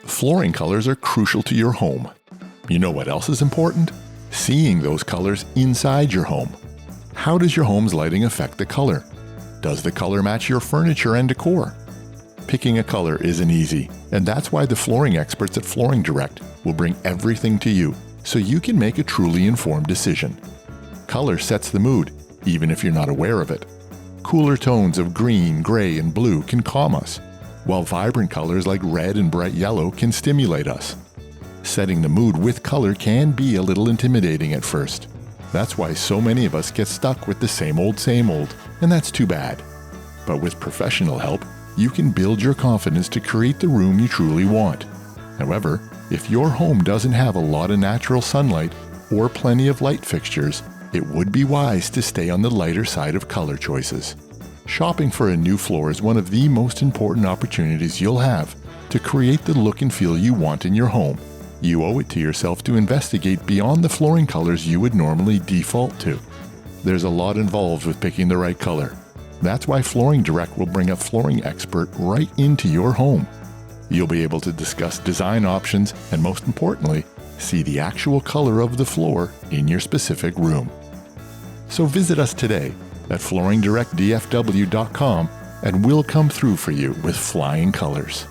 Flooring colors are crucial to your home. You know what else is important? Seeing those colors inside your home. How does your home's lighting affect the color? Does the color match your furniture and decor? Picking a color isn't easy, and that's why the flooring experts at Flooring Direct will bring everything to you so you can make a truly informed decision. Color sets the mood, even if you're not aware of it. Cooler tones of green, gray, and blue can calm us, while vibrant colors like red and bright yellow can stimulate us. Setting the mood with color can be a little intimidating at first. That's why so many of us get stuck with the same old, and that's too bad. But with professional help, you can build your confidence to create the room you truly want. However, if your home doesn't have a lot of natural sunlight or plenty of light fixtures, it would be wise to stay on the lighter side of color choices. Shopping for a new floor is one of the most important opportunities you'll have to create the look and feel you want in your home. You owe it to yourself to investigate beyond the flooring colors you would normally default to. There's a lot involved with picking the right color. That's why Flooring Direct will bring a flooring expert right into your home. You'll be able to discuss design options and, most importantly, see the actual color of the floor in your specific room. So visit us today at flooringdirectdfw.com and we'll come through for you with flying colors.